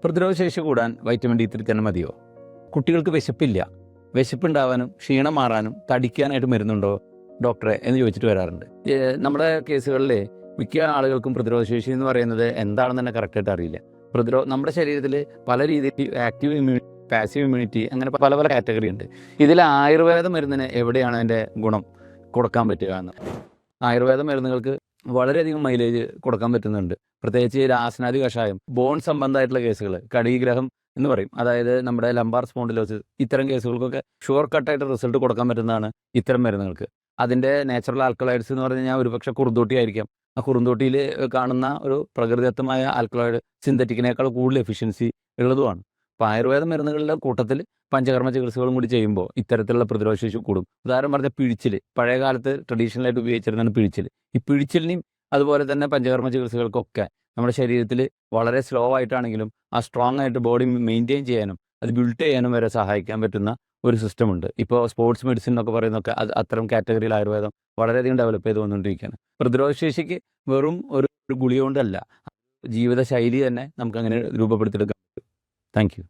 പ്രതിരോധശേഷി കൂടാൻ vitamin D3 തന്നെ മതിയോ? കുട്ടികൾക്ക് വിശപ്പില്ല, വിശപ്പുണ്ടാവാനും ക്ഷീണം മാറാനും തടിക്കാനായിട്ട് മരുന്നുണ്ടോ ഡോക്ടറെ എന്ന് ചോദിച്ചിട്ട് വരാറുണ്ട്. നമ്മുടെ കേസുകളിൽ മിക്ക ആളുകൾക്കും പ്രതിരോധശേഷി എന്ന് പറയുന്നത് എന്താണെന്ന് തന്നെ കറക്റ്റായിട്ട് അറിയില്ല. നമ്മുടെ ശരീരത്തിൽ പല രീതിയിൽ ആക്റ്റീവ് ഇമ്മ്യൂണിറ്റി, പാസീവ് ഇമ്മ്യൂണിറ്റി, അങ്ങനെ പല പല കാറ്റഗറി ഉണ്ട്. ഇതിൽ ആയുർവേദ മരുന്നിന് എവിടെയാണ് അതിൻ്റെ ഗുണം കൊടുക്കാൻ പറ്റുക എന്ന്? ആയുർവേദ മരുന്നുകൾക്ക് വളരെയധികം മൈലേജ് കൊടുക്കാൻ പറ്റുന്നുണ്ട്. പ്രത്യേകിച്ച് രാസനാദി കഷായം, ബോൺ സംബന്ധമായിട്ടുള്ള കേസുകൾ, കടീഗ്രഹം എന്ന് പറയും, അതായത് നമ്മുടെ ലംബാർ സ്പോണ്ടിലോസിസ്, ഇത്തരം കേസുകൾക്കൊക്കെ ഷുവർ കട്ടായിട്ട് റിസൾട്ട് കൊടുക്കാൻ പറ്റുന്നതാണ് ഇത്തരം മരുന്നുകൾക്ക്. അതിൻ്റെ നാച്ചുറൽ ആൽക്കലോയിഡ്സ് എന്ന് പറഞ്ഞു കഴിഞ്ഞാൽ ഒരുപക്ഷെ കുറുന്തോട്ടി ആയിരിക്കാം. ആ കുറുന്തോട്ടിയിൽ കാണുന്ന ഒരു പ്രകൃതിദത്തമായ ആൽക്കലോയിഡ് സിന്തറ്റിക്കിനേക്കാൾ കൂടുതൽ എഫിഷ്യൻസി ഉള്ളതുമാണ്. അപ്പോൾ ആയുർവേദ മരുന്നുകളുടെ കൂട്ടത്തിൽ പഞ്ചകർമ്മ ചികിത്സകളും കൂടി ചെയ്യുമ്പോൾ ഇത്തരത്തിലുള്ള പ്രതിരോധശേഷി കൂടും. ഉദാഹരണം പറഞ്ഞാൽ പിഴിച്ചിൽ, പഴയ കാലത്ത് ട്രഡീഷണലായിട്ട് ഉപയോഗിച്ചിരുന്നതാണ് പിഴിച്ചിൽ. ഈ പിഴിച്ചിലിനെയും അതുപോലെ തന്നെ പഞ്ചകർമ്മ ചികിത്സകൾക്കൊക്കെ നമ്മുടെ ശരീരത്തിൽ വളരെ സ്ലോ ആയിട്ടാണെങ്കിലും ആ സ്ട്രോങ് ആയിട്ട് ബോഡി മെയിൻറ്റെയിൻ ചെയ്യാനും അത് ബിൽഡ് ചെയ്യാനും വരെ സഹായിക്കാൻ പറ്റുന്ന ഒരു സിസ്റ്റമുണ്ട്. ഇപ്പോൾ സ്പോർട്സ് മെഡിസിൻ എന്നൊക്കെ പറയുന്നതൊക്കെ അത്തരം കാറ്റഗറിയിൽ ആയുർവേദം വളരെയധികം ഡെവലപ്പ് ചെയ്ത് വന്നുകൊണ്ടിരിക്കുകയാണ്. പ്രതിരോധശേഷിക്ക് വെറും ഒരു ഗുളിക കൊണ്ടല്ല, ജീവിതശൈലി തന്നെ നമുക്കങ്ങനെ രൂപപ്പെടുത്തിയെടുക്കാൻ പറ്റും. Thank you.